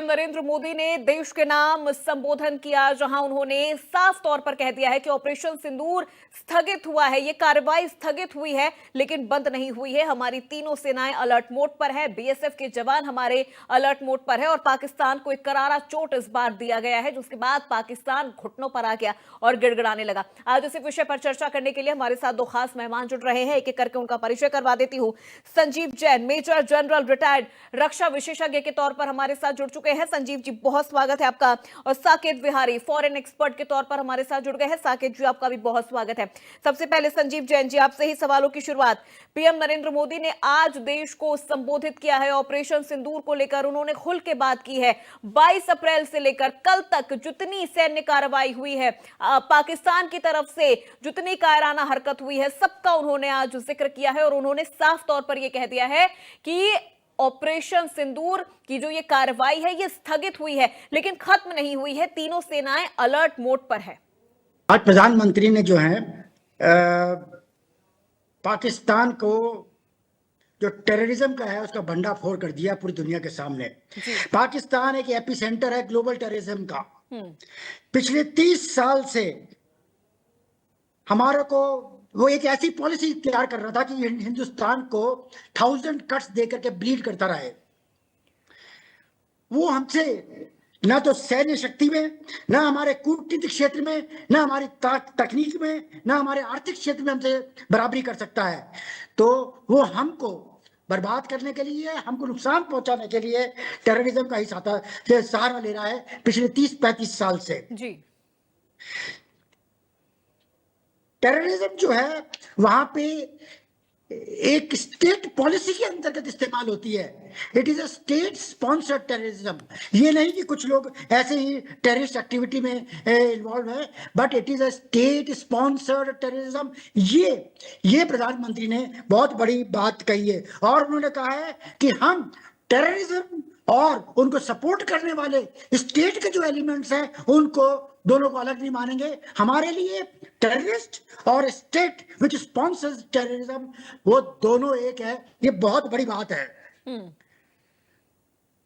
PM Narendra Modi ने देश के नाम संबोधन किया, जहां उन्होंने साफ तौर पर कह दिया है कि ऑपरेशन सिंदूर स्थगित हुआ है, ये कार्रवाई स्थगित हुई है लेकिन बंद नहीं हुई है। हमारी तीनों सेनाएं अलर्ट मोड पर है, बीएसएफ के जवान हमारे अलर्ट मोड पर है और पाकिस्तान को एक करारा चोट इस बार दिया गया है, जिसके बाद पाकिस्तान घुटनों पर आ गया और गिड़गिड़ाने लगा। आज इसी विषय पर चर्चा करने के लिए हमारे साथ दो खास मेहमान जुड़ रहे हैं, एक एक करके उनका परिचय करवा देती हूँ। Sanjeev Jain, major general retired, रक्षा विशेषज्ञ के तौर पर हमारे साथ जुड़ चुके हैं। संजीव जी, बहुत स्वागत है आपका। और साकेत बिहारी, फॉरेन एक्सपर्ट के तौर पर हमारे साथ जुड़ गए हैं। साकेत जी, आपका भी बहुत स्वागत है। सबसे पहले संजीव जैन जी, आपसे ही सवालों की शुरुआत। पीएम नरेंद्र मोदी ने आज देश को संबोधित किया है, ऑपरेशन सिंदूर को लेकर उन्होंने खुल के बात की है। 22 अप्रैल से लेकर कल तक जितनी सैन्य कार्रवाई हुई है, पाकिस्तान की तरफ से जितनी कायराना हरकत हुई है, सबका उन्होंने आज जिक्र किया है और उन्होंने साफ तौर पर यह कह दिया है कि ऑपरेशन सिंदूर की जो ये कार्रवाई है ये स्थगित हुई है लेकिन खत्म नहीं हुई है। तीनों सेनाएं अलर्ट मोड पर है। आज प्रधानमंत्री ने जो है पाकिस्तान को जो टेररिज्म का है उसका भंडाफोड़ कर दिया पूरी दुनिया के सामने। पाकिस्तान एक एपिसेंटर है ग्लोबल टेररिज्म का। पिछले 30 साल से हमारे को वो एक ऐसी पॉलिसी तैयार कर रहा था कि हिंदुस्तान को 1000 कट्स देकर के ब्लीड करता रहे। वो हमसे ना तो सैन्य शक्ति में, ना हमारे कूटनीतिक क्षेत्र में, ना हमारी तकनीक में, ना हमारे आर्थिक क्षेत्र में हमसे बराबरी कर सकता है। तो वो हमको बर्बाद करने के लिए, हमको नुकसान पहुंचाने के लिए टेररिज्म का ही सहारा ले रहा है पिछले 30-35 साल से। जी। टेररिज्म जो है वहां पे एक स्टेट पॉलिसी के अंतर्गत इस्तेमाल होती है। It is a state sponsored terrorism. ये नहीं कि कुछ लोग ऐसे ही टेररिस्ट एक्टिविटी में इन्वॉल्व है, but it is a state sponsored terrorism. ये प्रधानमंत्री ने बहुत बड़ी बात कही है और उन्होंने कहा है कि हम टेररिज्म और उनको सपोर्ट करने वाले स्टेट के जो एलिमेंट्स हैं उनको दोनों को अलग नहीं मानेंगे। हमारे लिए टेररिस्ट और स्टेट विच स्पॉन्सर्स टेररिज्म वो दोनों एक है। ये बहुत बड़ी बात है।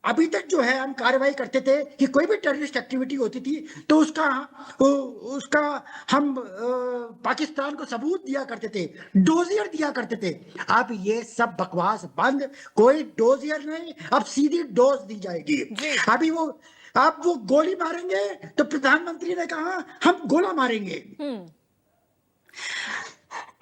अभी तक जो है हम कार्रवाई करते थे कि कोई भी टेररिस्ट एक्टिविटी होती थी तो उसका हम पाकिस्तान को सबूत दिया करते थे, डोजियर दिया करते थे। अब ये सब बकवास बंद, कोई डोजियर नहीं, अब सीधी डोज दी जाएगी। अभी आप वो गोली मारेंगे तो प्रधानमंत्री ने कहा हम गोला मारेंगे।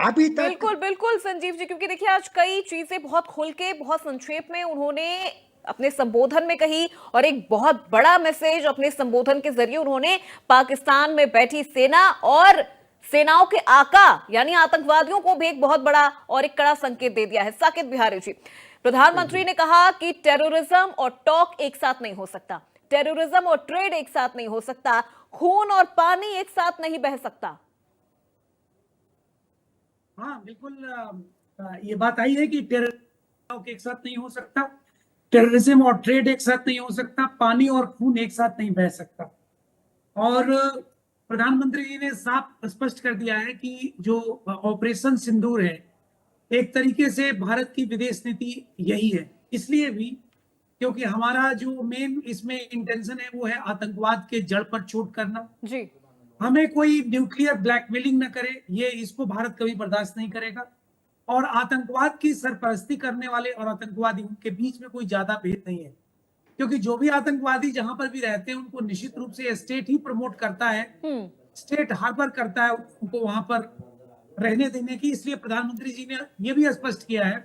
अभी तक बिल्कुल बिल्कुल संजीव जी, क्योंकि देखिए आज कई चीजें बहुत खुल के, बहुत संक्षेप में उन्होंने अपने संबोधन में कही और एक बहुत बड़ा मैसेज अपने संबोधन के जरिए उन्होंने पाकिस्तान में बैठी सेना और सेनाओं के आका यानी आतंकवादियों को भी एक बहुत बड़ा और एक कड़ा संकेत दे दिया है। साकेत बिहारी जी, प्रधानमंत्री ने कहा कि टेररिज्म और टॉक एक साथ नहीं हो सकता, टेररिज्म और ट्रेड एक साथ नहीं हो सकता, खून और पानी एक साथ नहीं बह सकता। हाँ बिल्कुल, ये बात आई है कि टेररिज्म एक साथ नहीं हो सकता, टेररिज्म और ट्रेड एक साथ नहीं हो सकता, पानी और खून एक साथ नहीं बह सकता। और प्रधानमंत्री जी ने साफ स्पष्ट कर दिया है कि जो ऑपरेशन सिंदूर है एक तरीके से भारत की विदेश नीति यही है, इसलिए भी क्योंकि हमारा जो मेन इसमें इंटेंशन है वो है आतंकवाद के जड़ पर चोट करना। जी, हमें कोई न्यूक्लियर ब्लैकमेलिंग न करे, ये इसको भारत कभी बर्दाश्त नहीं करेगा। और आतंकवाद की सरपरस्ती करने वाले और आतंकवादियों के बीच में कोई ज्यादा भेद नहीं है, क्योंकि जो भी आतंकवादी जहां पर भी रहते हैं उनको निश्चित रूप से स्टेट ही प्रमोट करता है, स्टेट हार्बर करता है उनको वहां पर रहने देने की। इसलिए प्रधानमंत्री जी ने यह भी स्पष्ट किया है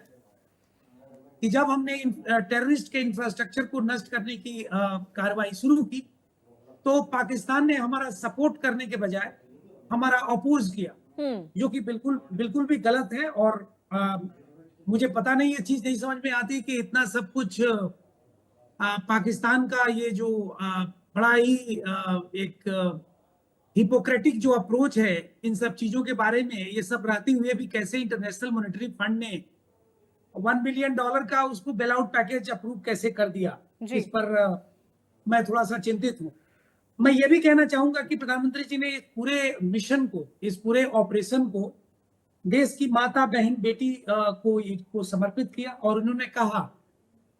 कि जब हमने टेररिस्ट के इंफ्रास्ट्रक्चर को नष्ट करने की कार्रवाई शुरू की तो पाकिस्तान ने हमारा सपोर्ट करने के बजाय हमारा अपोज किया, जो कि बिल्कुल भी गलत है। और मुझे पता नहीं, ये चीज नहीं समझ में आती कि इतना सब कुछ पाकिस्तान का ये जो बड़ा ही एक हिपोक्रेटिक जो अप्रोच है इन सब चीजों के बारे में, ये सब रहते हुए भी कैसे इंटरनेशनल मॉनेटरी फंड ने $1 बिलियन का उसको बेल आउट पैकेज अप्रूव कैसे कर दिया, इस पर मैं थोड़ा सा चिंतित हूँ। मैं ये भी कहना चाहूंगा कि प्रधानमंत्री जी ने इस पूरे मिशन को, इस पूरे ऑपरेशन को देश की माता बहन बेटी को समर्पित किया और उन्होंने कहा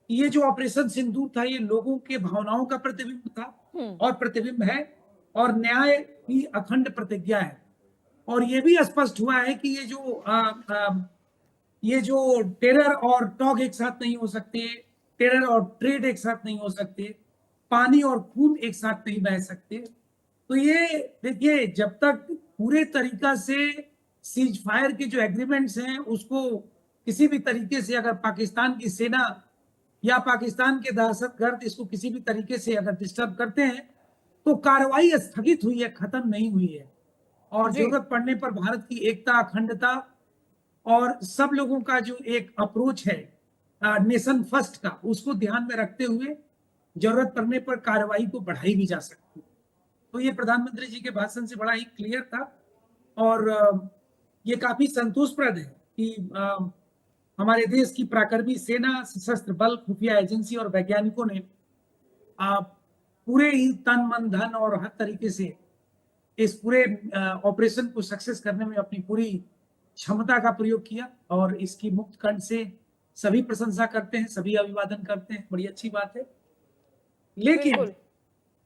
ये जो ऑपरेशन सिंदूर था, ये लोगों के भावनाओं का प्रतिबिंब था और प्रतिबिंब है, और न्याय की अखंड प्रतिज्ञा है। और ये भी स्पष्ट हुआ है कि ये जो टेरर और टॉग एक साथ नहीं हो सकते, टेरर और ट्रेड एक साथ नहीं हो सकते, पानी और खून एक साथ नहीं बह सकते। तो ये देखिए, जब तक पूरे तरीका से सीज फायर के जो एग्रीमेंट्स हैं उसको किसी भी तरीके से अगर पाकिस्तान की सेना या पाकिस्तान के दहशतगर्द इसको किसी भी तरीके से अगर डिस्टर्ब करते हैं, तो कार्रवाई स्थगित हुई है, खत्म नहीं हुई है। और जरूरत पड़ने पर भारत की एकता, अखंडता और सब लोगों का जो एक अप्रोच है नेशन फर्स्ट का, उसको ध्यान में रखते हुए जरूरत पड़ने पर कार्रवाई को बढ़ाई भी जा सकती है। तो ये प्रधानमंत्री जी के भाषण से बड़ा ही क्लियर था, और ये काफी संतोषप्रद है कि हमारे देश की पराक्रमी सेना, सशस्त्र बल, खुफिया एजेंसी और वैज्ञानिकों ने पूरे ही तन, मन, धन और हर तरीके से इस पूरे ऑपरेशन को सक्सेस करने में अपनी पूरी क्षमता का प्रयोग किया, और इसकी मुक्त कंठ से सभी प्रशंसा करते हैं, सभी अभिवादन करते हैं, बड़ी अच्छी बात है। लेकिन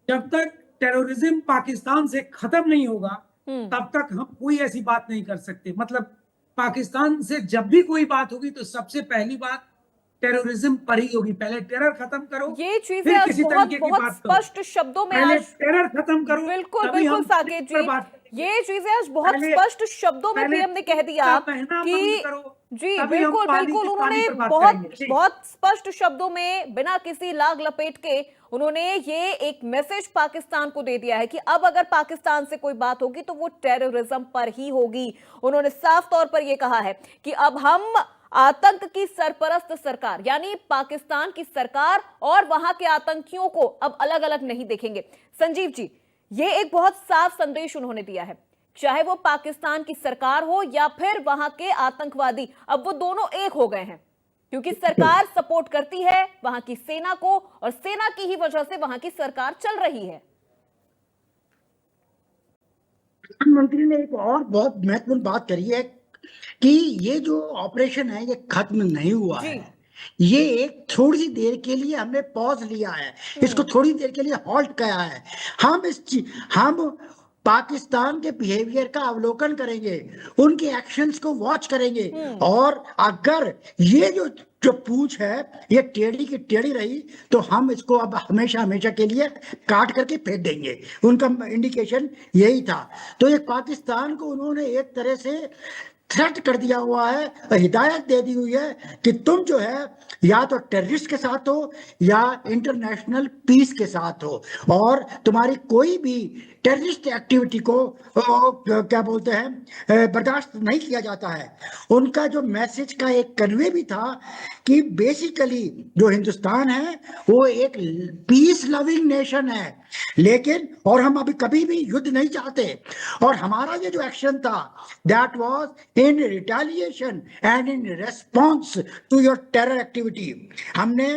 जब तक टेररिज्म पाकिस्तान से खत्म नहीं होगा, तब तक हम कोई ऐसी बात नहीं कर सकते। मतलब पाकिस्तान से जब भी कोई बात होगी तो सबसे पहली बात टेररिज्म पर ही होगी। पहले टेरर खत्म करो, ये चीजें आज बहुत स्पष्ट शब्दों में पहले टेरर खत्म करो। बिल्कुल बिल्कुल साकेत जी, ये चीजें आज बहुत स्पष्ट शब्दों में पीएम ने कह दिया कि जी बिल्कुल बिल्कुल, उन्होंने बहुत स्पष्ट शब्दों में बिना किसी लाग लपेट के उन्होंने ये एक मैसेज पाकिस्तान को दे दिया है कि अब अगर पाकिस्तान से कोई बात होगी तो वो टेररिज्म पर ही होगी। उन्होंने साफ तौर पर यह कहा है कि अब हम आतंक की सरपरस्त सरकार यानी पाकिस्तान की सरकार और वहां के आतंकियों को अब अलग अलग नहीं देखेंगे। संजीव जी, ये एक बहुत साफ संदेश उन्होंने दिया है, चाहे वो पाकिस्तान की सरकार हो या फिर वहां के आतंकवादी, अब वो दोनों एक हो गए हैं क्योंकि सरकार सपोर्ट करती है वहां की सेना को और सेना की ही वजह से वहां की सरकार चल रही है। प्रधानमंत्री ने एक और बहुत महत्वपूर्ण बात करी है कि ये जो ऑपरेशन है ये खत्म नहीं हुआ है, ये एक थोड़ी सी देर के लिए हमने पॉज लिया है, इसको थोड़ी देर के लिए हॉल्ट किया है। हम पाकिस्तान के बिहेवियर का अवलोकन करेंगे, उनके एक्शंस को वॉच करेंगे, और अगर ये जो पूछ है ये टेढ़ी की टेढ़ी रही तो हम इसको अब हमेशा हमेशा के लिए काट करके फेंक देंगे। उनका इंडिकेशन यही था। तो ये पाकिस्तान को उन्होंने एक तरह से थ्रेट कर दिया हुआ है, हिदायत दे दी हुई है कि तुम जो है या तो टेररिस्ट के साथ हो या इंटरनेशनल पीस के साथ हो, और तुम्हारी कोई भी टेररिस्ट एक्टिविटी को क्या बोलते हैं बर्दाश्त नहीं किया जाता है। उनका जो मैसेज का एक कन्वे भी था कि बेसिकली जो हिंदुस्तान है वो एक पीस लविंग नेशन है, लेकिन और हम अभी कभी भी युद्ध नहीं चाहते, और हमारा ये जो एक्शन था that was in retaliation and in response to your terror activity. हमने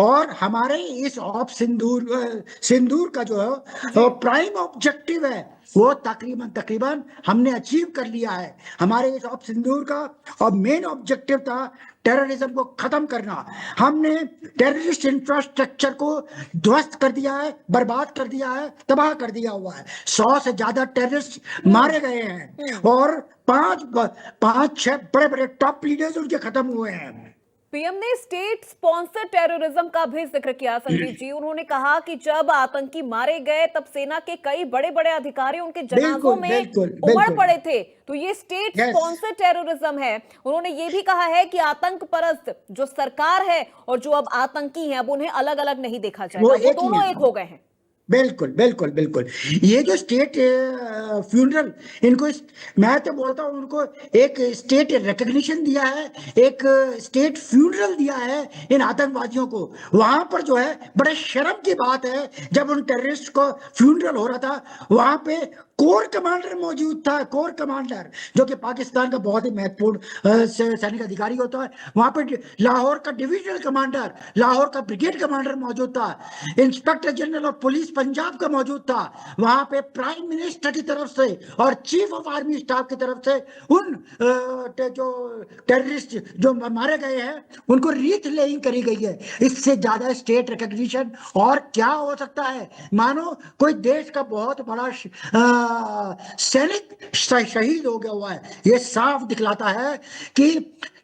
और हमारे इस ऑप सिंदूर का जो प्राइम ऑब्जेक्टिव है वो तकरीबन हमने अचीव कर लिया है। हमारे इस ऑप सिंदूर का और मेन ऑब्जेक्टिव था टेररिज्म को खत्म करना। हमने टेररिस्ट इंफ्रास्ट्रक्चर को ध्वस्त कर दिया है, बर्बाद कर दिया है, तबाह कर दिया हुआ है। 100 से ज्यादा टेररिस्ट मारे गए हैं और पांच छह बड़े बड़े टॉप लीडर्स उनके खत्म हुए हैं। पीएम ने स्टेट स्पॉन्सर टेररिज्म का भी जिक्र किया संजीव जी। उन्होंने कहा कि जब आतंकी मारे गए तब सेना के कई बड़े बड़े अधिकारी उनके जनाजों में उमड़ पड़े थे, तो ये स्टेट स्पॉन्सर टेररिज्म है। उन्होंने ये भी कहा है कि आतंक परस्त जो सरकार है और जो अब आतंकी हैं अब उन्हें अलग अलग नहीं देखा जाएगा, वो दोनों एक हो गए हैं। बिल्कुल बिल्कुल बिल्कुल। ये जो स्टेट फ्यूनरल, इनको मैं तो बोलता हूँ उनको एक स्टेट रिकग्निशन दिया है, एक स्टेट फ्यूनरल दिया है इन आतंकवादियों को। वहां पर जो है बड़े शर्म की बात है, जब उन टेररिस्ट को फ्यूनरल हो रहा था वहां पे कोर कमांडर मौजूद था, कोर कमांडर, जो कि पाकिस्तान का बहुत ही महत्वपूर्ण सैनिक अधिकारी होता है। वहां पे लाहौर का डिविजनल कमांडर, लाहौर का ब्रिगेड कमांडर मौजूद था, inspector general of police Punjab का मौजूद था। वहां पे प्राइम मिनिस्टर की तरफ से और चीफ ऑफ आर्मी स्टाफ की तरफ से उन जो टेररिस्ट जो मारे गए हैं उनको रीथ लेइंग करी गई है। इससे ज्यादा स्टेट रिकॉग्निशन और क्या हो सकता है? मानो कोई देश का बहुत बड़ा सैनिक शहीद हो गया हुआ है। ये साफ दिखलाता है कि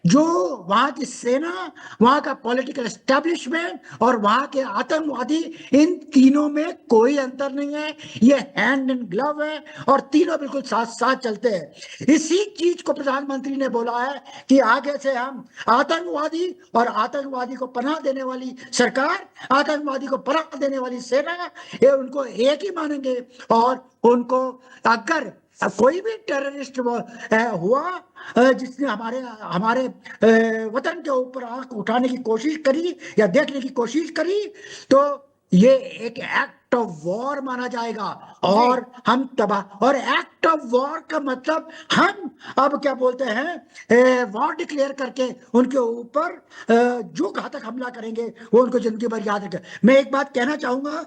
जो वहां की सेना, वहां का पॉलिटिकल एस्टेब्लिशमेंट और वहां के आतंकवादी, इन तीनों में कोई अंतर नहीं है। ये हैंड इन ग्लव है और तीनों बिल्कुल साथ साथ चलते हैं। इसी चीज को प्रधानमंत्री ने बोला है कि आगे से हम आतंकवादी और आतंकवादी को पनाह देने वाली सरकार, आतंकवादी को पनाह देने वाली सेना, ये उनको एक ही मानेंगे। और उनको अगर कोई भी टेररिस्ट हुआ जिसने हमारे हमारे वतन के ऊपर आंख उठाने की कोशिश करी या देखने की कोशिश करी, तो ये एक एक्ट ऑफ वॉर माना जाएगा और हम तबाह। और एक्ट ऑफ वॉर का मतलब हम अब क्या बोलते हैं, वॉर डिक्लेयर करके उनके ऊपर जो घातक हमला करेंगे वो उनको जिंदगी भर याद रखें। मैं एक बात कहना चाहूंगा,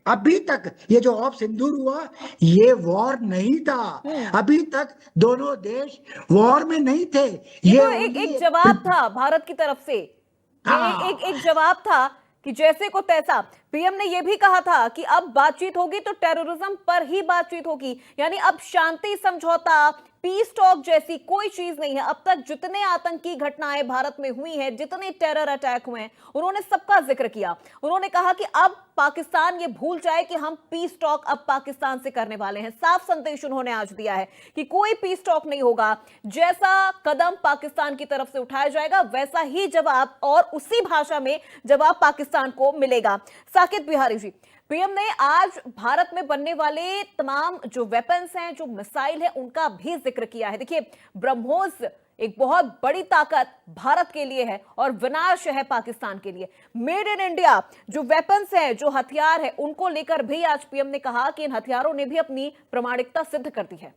अभी तक ये जो ऑफ सिंदूर हुआ ये वॉर नहीं था। अभी तक दोनों देश वॉर में नहीं थे। ये तो एक जवाब था भारत की तरफ से। ये एक जवाब था कि जैसे को तैसा। पीएम ने यह भी कहा था कि अब बातचीत होगी तो टेररिज्म पर ही बातचीत होगी, यानी अब शांति समझौता, पीस टॉक जैसी कोई चीज नहीं है। अब तक जितने आतंकी घटनाएं भारत में हुई हैं, जितने टेरर अटैक हुए हैं, उन्होंने सबका जिक्र किया। उन्होंने कहा कि अब पाकिस्तान ये भूल जाए कि हम पीस टॉक अब पाकिस्तान से करने वाले हैं। साफ संदेश उन्होंने आज दिया है कि कोई पीस टॉक नहीं होगा। जैसा कदम पाकिस्तान की तरफ से उठाया जाएगा वैसा ही जवाब और उसी भाषा में जवाब पाकिस्तान को मिलेगा। साकिब बिहारी जी, पीएम ने आज भारत में बनने वाले तमाम जो वेपन्स हैं, जो मिसाइल है, उनका भी जिक्र किया है। देखिए, ब्रह्मोस एक बहुत बड़ी ताकत भारत के लिए है और विनाश है पाकिस्तान के लिए। मेड इन इंडिया जो वेपन्स हैं, जो हथियार है, उनको लेकर भी आज पीएम ने कहा कि इन हथियारों ने भी अपनी प्रामाणिकता सिद्ध कर दी है।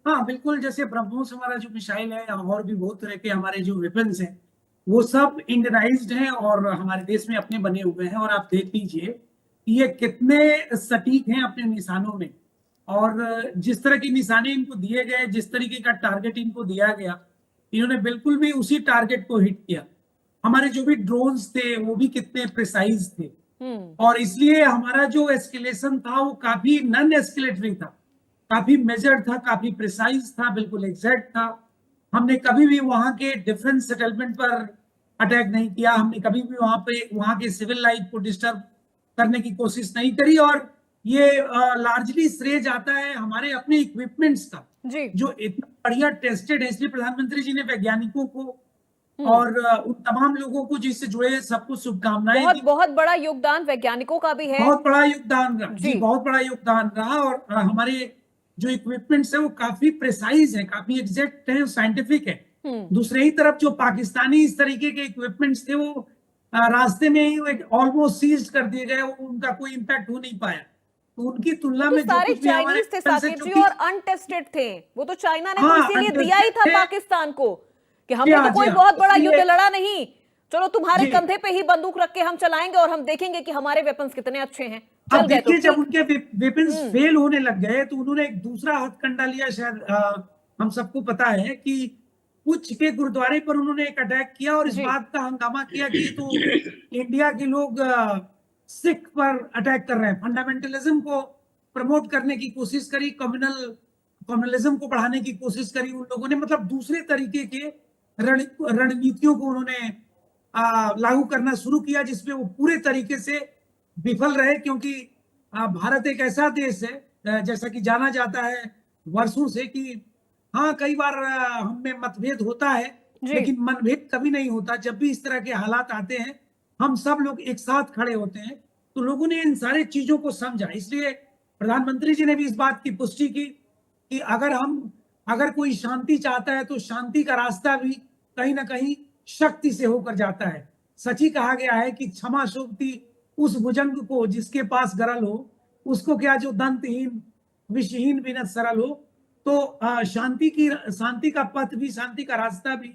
हाँ बिल्कुल, जैसे ब्रह्मोस हमारा जो मिसाइल है और भी बहुत तरह के हमारे जो वेपन्स हैं वो सब इंडियनाइज्ड हैं और हमारे देश में अपने बने हुए हैं। और आप देख लीजिए ये कितने सटीक हैं अपने निशानों में, और जिस तरह के निशाने इनको दिए गए, जिस तरीके का टारगेट इनको दिया गया, इन्होंने बिल्कुल भी उसी टारगेट को हिट किया। हमारे जो भी ड्रोन्स थे वो भी कितने प्रिसाइज थे, और इसलिए हमारा जो एस्केलेशन था वो काफी नॉन एस्केलेटरी था, काफी मेजर्ड था, काफी प्रिसाइज था, बिल्कुल एग्जैक्ट था। हमने कभी भी वहां के डिफेंस सेटलमेंट पर अटैक नहीं किया, हमने कभी भी वहां के सिविल लाइफ को डिस्टर्ब करने की कोशिश नहीं करी। और ये लार्जली श्रेय जाता है हमारे अपने इक्विपमेंट्स का जी, जो इतना बढ़िया टेस्टेड है। इसलिए प्रधानमंत्री जी ने वैज्ञानिकों को और उन तमाम लोगों को जिससे जुड़े सबको शुभकामनाएं दी। बहुत बड़ा योगदान वैज्ञानिकों का भी है, बहुत बड़ा योगदान रहा जी, बहुत बड़ा योगदान रहा। और हमारे जो इक्विपमेंट्स है वो काफी प्रिसाइज है, काफी एग्जैक्ट है, साइंटिफिक है। दूसरे ही तरफ जो पाकिस्तानी इस तरीके के इक्विपमेंट्स थे वो रास्ते में ही ऑलमोस्ट सीज कर दिए गए, उनका कोई इम्पैक्ट हो नहीं पाया। तो उनकी तुलना में जो कुछ भी हमारे थे साकिब जी और अनटेस्टेड थे, वो तो चाइना ने तो इसीलिए दिया ही था पाकिस्तान को कि हमने तो कोई बहुत बड़ा युद्ध लड़ा नहीं, चलो तुम्हारे कंधे पे ही बंदूक रख के हम चलाएंगे और हम देखेंगे कि हमारे वेपन्स कितने अच्छे हैं। अब देखिए जब उनके वेपन्स फेल होने लग गए तो उन्होंने एक दूसरा हथकंडा लिया। शायद हम सबको पता है कि पुंछ के गुरुद्वारे पर उन्होंने एक अटैक किया और इस बात का हंगामा किया कि तो इंडिया के लोग सिख पर अटैक कर रहे हैं, फंडामेंटलिज्म को प्रमोट करने की कोशिश करी, कम्युनलिज्म को बढ़ाने की कोशिश करी उन लोगों ने। मतलब दूसरे तरीके के रणनीतियों को उन्होंने लागू करना शुरू किया जिसमें वो पूरे तरीके से विफल रहे। क्योंकि भारत एक ऐसा देश है जैसा कि जाना जाता है वर्षों से कि हाँ कई बार हम में मतभेद होता है लेकिन मनभेद कभी नहीं होता। जब भी इस तरह के हालात आते हैं हम सब लोग एक साथ खड़े होते हैं। तो लोगों ने इन सारी चीजों को समझा, इसलिए प्रधानमंत्री जी ने भी इस बात की पुष्टि की कि अगर कोई शांति चाहता है तो शांति का रास्ता भी कहीं ना कहीं शक्ति से होकर जाता है। सच ही कहा गया है कि क्षमा शोभती उस भुजंग को जिसके पास गरल हो, उसको क्या जो दंतहीन विषहीन बिना सरल हो। तो शांति का पथ भी, शांति का रास्ता भी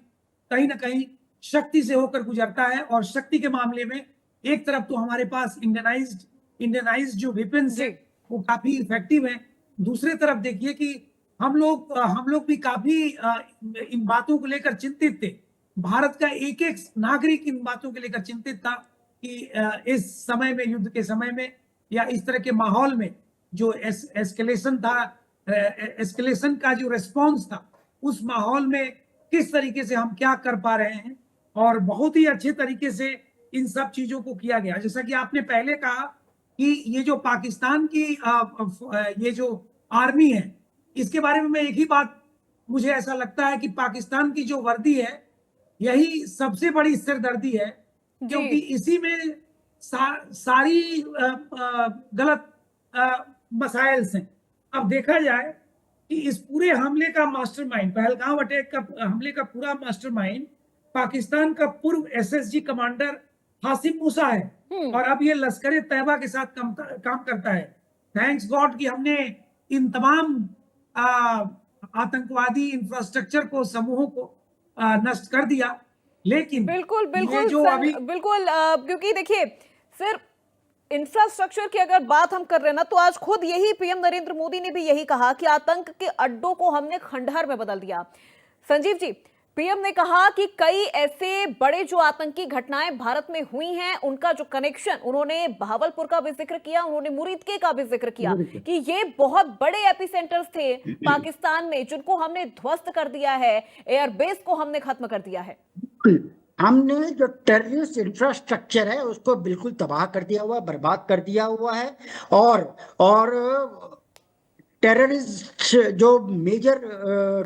कहीं ना कहीं शक्ति से होकर गुजरता है। और शक्ति के मामले में एक तरफ तो हमारे पास इंडियनाइज्ड जो वेपन्स है जी वो काफी इफेक्टिव है। दूसरे तरफ देखिए कि हम लोग भी काफी इन बातों को लेकर चिंतित थे। भारत का एक एक नागरिक इन बातों को लेकर चिंतित था कि इस समय में, युद्ध के समय में या इस तरह के माहौल में जो एस्केलेशन था, एस्केलेशन का जो रिस्पॉन्स था, उस माहौल में किस तरीके से हम क्या कर पा रहे हैं। और बहुत ही अच्छे तरीके से इन सब चीजों को किया गया। जैसा कि आपने पहले कहा कि ये जो पाकिस्तान की ये जो आर्मी है, इसके बारे में मैं एक ही बात, मुझे ऐसा लगता है कि पाकिस्तान की जो वर्दी है यही सबसे बड़ी सिरदर्दी है, क्योंकि इसी में सारी गलत मसाइल हैं। अब देखा जाए कि इस पूरे हमले का मास्टरमाइंड, पहलगाम अटैक का हमले का पूरा मास्टरमाइंड पाकिस्तान का पूर्व एसएसजी कमांडर हासिम मूसा है, और अब ये लश्कर तैयबा के साथ काम करता है। थैंक्स गॉड कि हमने इन तमाम आतंकवादी इंफ्रास्ट्रक्चर को, समूहों को नष्ट कर दिया। लेकिन बिल्कुल ये बिल्कुल जो सर, अभी बिल्कुल क्योंकि देखिए सिर्फ इंफ्रास्ट्रक्चर की अगर बात हम कर रहे हैं ना, तो आज खुद यही पीएम नरेंद्र मोदी ने भी यही कहा कि आतंक के अड्डों को हमने खंडहर में बदल दिया। संजीव जी, पीएम ने कहा कि कई ऐसे बड़े जो आतंकी घटनाएं भारत में हुई हैं, उनका जो कनेक्शन, उन्होंने बहावलपुर का भी जिक्र किया, उन्होंने मुरीदके का भी जिक्र किया कि ये बहुत बड़े एपिसेंटर्स थे पाकिस्तान में, जिनको हमने ध्वस्त कर दिया है, एयरबेस को हमने खत्म कर दिया है। हमने जो टेररिस्ट इंफ्रास्ट्रक्चर है उसको बिल्कुल तबाह कर दिया हुआ, बर्बाद कर दिया हुआ है। और टेररिस्ट जो मेजर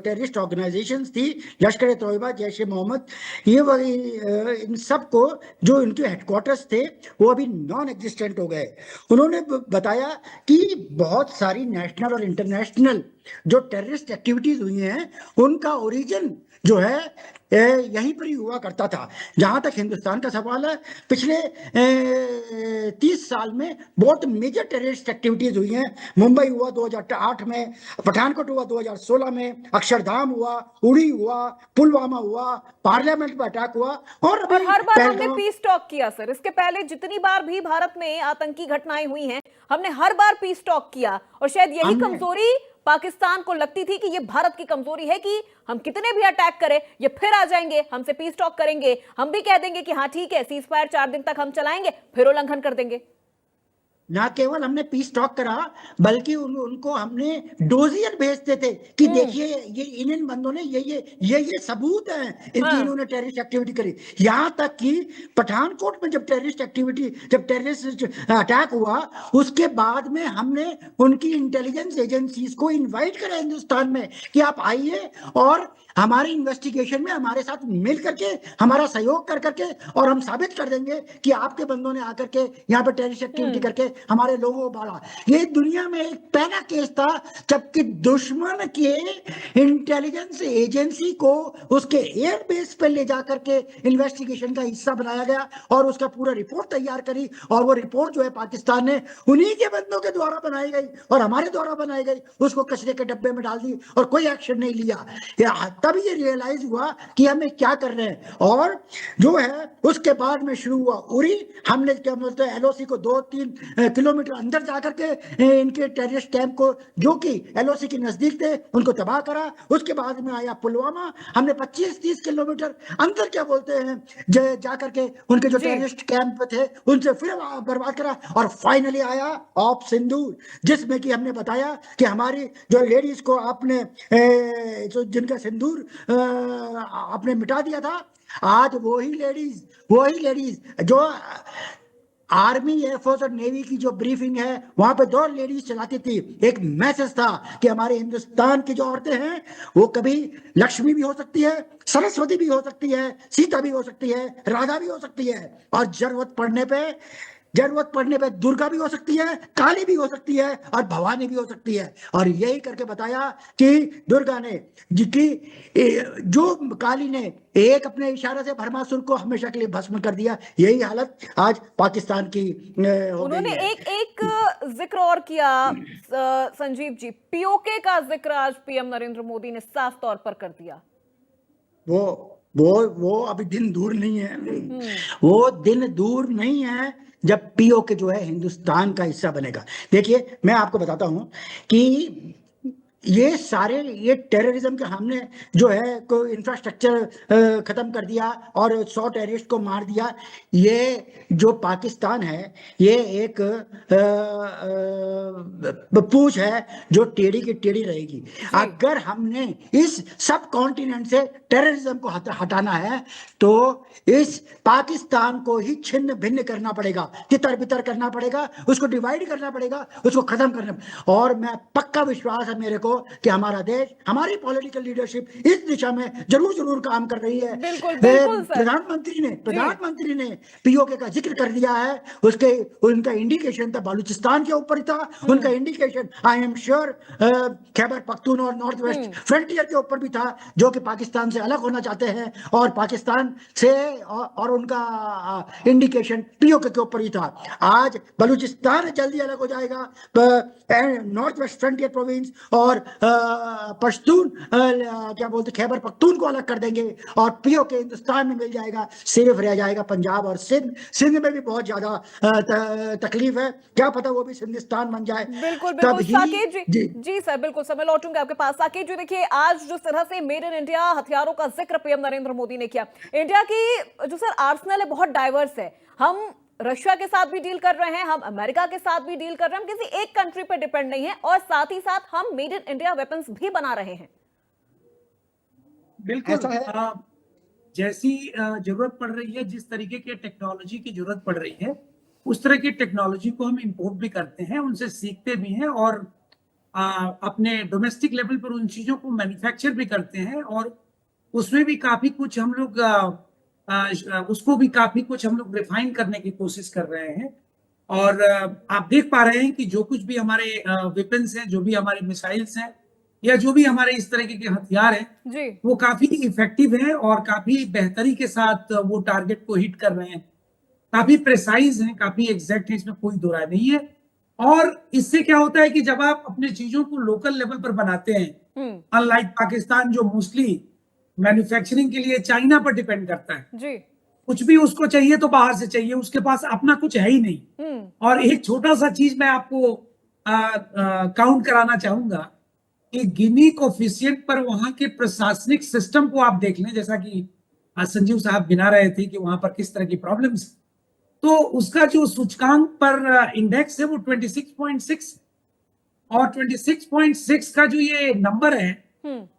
टेररिस्ट ऑर्गेनाइजेशंस थी, लश्कर तोयबा, जैश ए मोहम्मद, ये वही इन सब को जो इनके हेडक्वार्टर्स थे वो अभी नॉन एग्जिस्टेंट हो गए। उन्होंने बताया कि बहुत सारी नेशनल और इंटरनेशनल जो टेररिस्ट एक्टिविटीज हुई हैं उनका ओरिजिन जो है यहीं पर ही हुआ करता था। जहां तक हिंदुस्तान का सवाल है, पिछले 30 साल में बहुत मेजर टेररिस्ट एक्टिविटीज हुई हैं। मुंबई हुआ 2008 में, पठानकोट हुआ 2016 में, अक्षरधाम हुआ, उड़ी हुआ, पुलवामा हुआ, पार्लियामेंट पर अटैक हुआ, और हर बार हमने पीस टॉक किया सर। इसके पहले जितनी बार भी भारत में आतंकी घटनाएं हुई हैं, हमने हर बार पीस टॉक किया। और शायद यही कमजोरी पाकिस्तान को लगती थी कि ये भारत की कमजोरी है कि हम कितने भी अटैक करें ये फिर आ जाएंगे, हमसे पीस टॉक करेंगे, हम भी कह देंगे कि हाँ ठीक है, सीज फायर 4 दिन तक हम चलाएंगे, फिर उल्लंघन कर देंगे। ना केवल हमने पीस टॉक करा, बल्कि उनको हमने डोजियर भेजते थे कि देखिए ये इन बंदों ने ये सबूत हैं इनकी, इन्होंने टेररिस्ट एक्टिविटी करी। यहां तक कि पठानकोट में जब टेररिस्ट अटैक हुआ, उसके बाद में हमने उनकी इंटेलिजेंस एजेंसीज को इनवाइट करा हिंदुस्तान में कि आप आइए और हमारी इन्वेस्टिगेशन में हमारे साथ मिल करके, हमारा सहयोग कर करके, और हम साबित कर देंगे कि आपके बंदों ने आकर के यहाँ पर टेररिस्ट एक्टिविटी करके हमारे लोगों को बाढ़ा। ये दुनिया में एक पहला केस था जबकि दुश्मन के इंटेलिजेंस एजेंसी को उसके एयर बेस पे ले जाकर के इन्वेस्टिगेशन का हिस्सा बनाया गया और उसका पूरा रिपोर्ट तैयार करी, और वो रिपोर्ट जो है पाकिस्तान ने उन्हीं के बंदों के द्वारा बनाई गई और हमारे द्वारा बनाई गई, उसको कचरे के डब्बे में डाल दी और कोई एक्शन नहीं लिया। तब ये रियलाइज हुआ कि हमें क्या कर रहे हैं। और जो है उसके बाद में शुरू हुआ उरी। हमने क्या बोलते हैं, एलओसी को 2-3 किलोमीटर अंदर जाकर के इनके टेररिस्ट कैंप को, जो कि एलओसी के नजदीक थे, उनको तबाह करा। उसके बाद में आया पुलवामा, हमने 25-30 किलोमीटर अंदर क्या बोलते हैं जाकर के उनके जो टेररिस्ट कैंप थे उनसे फिर बर्बाद करा। और फाइनली आया ऑप सिंदूर, जिसमें कि हमने बताया कि हमारी जो लेडीज को आपने जिनका सिंदूर आपने मिटा दिया था, आज वही लेडीज जो आर्मी, एयरफोर्स और नेवी की जो ब्रीफिंग है वहां पे 2 लेडीज चलाती थी। एक मैसेज था कि हमारे हिंदुस्तान की जो औरतें हैं वो कभी लक्ष्मी भी हो सकती है, सरस्वती भी हो सकती है, सीता भी हो सकती है, राधा भी हो सकती है, और जरूरत पड़ने पे जरूरत पड़ने पे दुर्गा भी हो सकती है, काली भी हो सकती है और भवानी भी हो सकती है। और यही करके बताया कि दुर्गा ने जो काली ने एक अपने इशारे से भरमासुर को हमेशा के लिए भस्म कर दिया। यही हालत आज पाकिस्तान की हो गई उन्होंने है। एक जिक्र और किया संजीव जी, पीओके का जिक्र आज पीएम नरेंद्र मोदी ने साफ तौर पर कर दिया। वो अभी दिन दूर नहीं है, वो दिन दूर नहीं है जब पीओके जो है हिंदुस्तान का हिस्सा बनेगा। देखिए, मैं आपको बताता हूं कि ये टेररिज्म के हमने जो है को इंफ्रास्ट्रक्चर खत्म कर दिया और 100 टेररिस्ट को मार दिया। ये जो पाकिस्तान है, ये एक पूंछ है जो टेढ़ी की टेढ़ी रहेगी। अगर हमने इस सब कॉन्टिनेंट से टेररिज्म को हटाना है तो इस पाकिस्तान को ही छिन्न भिन्न करना पड़ेगा, तितर बितर करना पड़ेगा, उसको डिवाइड करना पड़ेगा, उसको खत्म करना। और मैं पक्का विश्वास है मेरे को कि हमारा देश, हमारी पॉलिटिकल लीडरशिप इस दिशा में जरूर काम कर रही है। बिल्कुल बिल्कुल सर। प्रधानमंत्री ने पीओके का जिक्र कर दिया है। उनका इंडिकेशन था बालूचिस्तान के ऊपर ही था, उनका indication I am sure Khyber Pakhtun और नॉर्थ वेस्ट फ्रंटियर के ऊपर भी था, जो कि पाकिस्तान से अलग होना चाहते हैं। और पाकिस्तान से और उनका इंडिकेशन पीओके के ऊपर ही था। आज बलूचिस्तान जल्दी अलग हो जाएगा, नॉर्थ वेस्ट फ्रंटियर प्रोविंस और पश्तून क्या बोलते खैबर पख्तून को अलग कर देंगे और पीओके हिंदुस्तान में मिल जाएगा। सिर्फ रह जाएगा पंजाब और सिंध में भी बहुत ज्यादा तकलीफ है, क्या पता वो भी सिंधिस्तान बन जाए। बिल्कुल बिल्कुल साकेत जी सर, बिल्कुल सर, मैं लौटूंगा आपके पास। साकेत जी, देखिए आज जिस तरह से मेड इन इंडिया हथियारों का जिक्र पीएम नरेंद्र मोदी ने किया, इंडिया की जो सर आर्सेनल है बहुत डाइवर्स है। हम रशिया के साथ भी डील कर रहे हैं, हम अमेरिका के साथ भी डील कर रहे हैं, हम किसी एक कंट्री पर डिपेंड नहीं है, और साथ ही साथ हम मेड इन इंडिया वेपन्स भी बना रहे हैं। बिल्कुल जैसी जरूरत पड़ रही है, जिस तरीके के टेक्नोलॉजी की जरूरत पड़ रही है, उस तरह की टेक्नोलॉजी को हम इंपोर्ट भी करते हैं, उनसे सीखते भी हैं और अपने डोमेस्टिक लेवल पर उन चीजों को मैन्युफैक्चर भी करते हैं। और उसमें भी काफी कुछ हम लोग उसको भी काफी कुछ हम लोग रिफाइन करने की कोशिश कर रहे हैं। और आप देख पा रहे हैं कि जो कुछ भी हमारे वेपन्स हैं, जो भी हमारे मिसाइल्स हैं, या जो भी हमारे इस तरह के हथियार हैं, वो काफी इफेक्टिव हैं और काफी बेहतरी के साथ वो टारगेट को हिट कर रहे हैं, काफी प्रिसाइज हैं, काफी एग्जैक्ट है, इसमें कोई दो राय नहीं है। और इससे क्या होता है कि जब आप अपने चीजों को लोकल लेवल पर बनाते हैं, अनलाइक पाकिस्तान जो मोस्टली मैन्युफैक्चरिंग के लिए चाइना पर डिपेंड करता है जी, कुछ भी उसको चाहिए तो बाहर से चाहिए, उसके पास अपना कुछ है ही नहीं। और एक छोटा सा चीज मैं आपको काउंट कराना चाहूंगा कि गिनी कोफिशिएंट पर वहां के प्रशासनिक सिस्टम को आप देख लें, जैसा कि संजीव साहब गिना रहे थे कि वहां पर किस तरह की प्रॉब्लम्स, तो उसका जो सूचकांक पर इंडेक्स है वो 26.6, और 26.6 का जो ये नंबर है,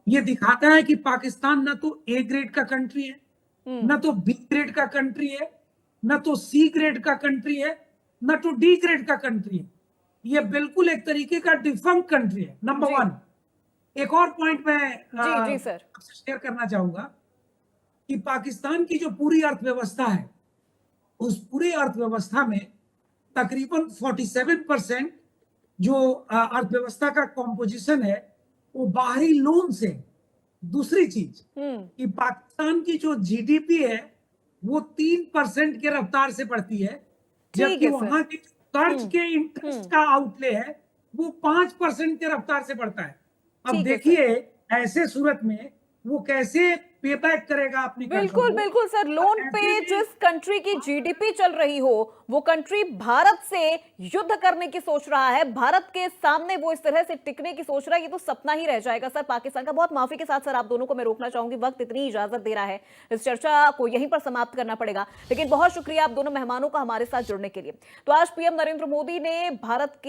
ये दिखाता है कि पाकिस्तान ना तो ए ग्रेड का कंट्री है, ना तो बी ग्रेड का कंट्री है, ना तो सी ग्रेड का कंट्री है, ना तो डी ग्रेड का कंट्री है। ये बिल्कुल एक तरीके का डिफंक्ट कंट्री है, नंबर 1। एक और पॉइंट मैं आपसे शेयर करना चाहूंगा कि पाकिस्तान की जो पूरी अर्थव्यवस्था है, उस पूरी अर्थव्यवस्था में तकरीबन 47% जो अर्थव्यवस्था का कॉम्पोजिशन है वो बाहरी लोन से। दूसरी चीज कि पाकिस्तान की जो जीडीपी है वो 3% के रफ्तार से बढ़ती है, जबकि वहां के कर्ज के इंटरेस्ट का आउटले है वो 5% के रफ्तार से बढ़ता है। अब देखिए ऐसे सूरत में वो कैसे पे बैक करेगा अपनी। बिल्कुल बिल्कुल सर, लोन पे जिस कंट्री की जीडीपी चल रही हो वो कंट्री भारत से युद्ध करने की सोच रहा है, भारत के सामने वो इस तरह से टिकने की सोच रहा है, ये तो सपना ही रह जाएगा सर पाकिस्तान का। बहुत माफी के साथ सर आप दोनों को मैं रोकना चाहूंगी, वक्त इतनी इजाजत दे रहा है, इस चर्चा को यहीं पर समाप्त करना पड़ेगा, लेकिन बहुत शुक्रिया आप दोनों मेहमानों का हमारे साथ जुड़ने के लिए। तो आज पीएम नरेंद्र मोदी ने भारत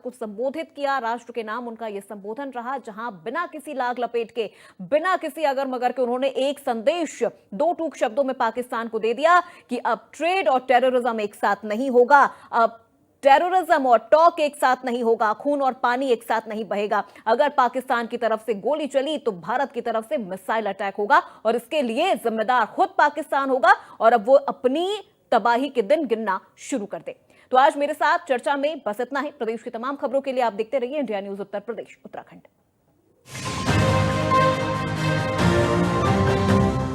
को संबोधित किया, राष्ट्र के नाम उनका यह संबोधन रहा, जहां बिना किसी लाग लपेट के, बिना किसी अगर मगर के उन्होंने एक संदेश 2 टूक शब्दों में पाकिस्तान को दे दिया कि अब ट्रेड और टेररिज्म एक साथ नहीं होगा, अब टेररिज्म और टॉक एक साथ नहीं होगा, खून और पानी एक साथ नहीं बहेगा। अगर पाकिस्तान की तरफ से गोली चली तो भारत की तरफ से मिसाइल अटैक होगा और इसके लिए जिम्मेदार खुद पाकिस्तान होगा और अब वो अपनी तबाही के दिन गिनना शुरू कर दे। तो आज मेरे साथ चर्चा में बस इतना ही। प्रदेश की तमाम खबरों के लिए आप देखते रहिए इंडिया न्यूज उत्तर प्रदेश उत्तराखंड।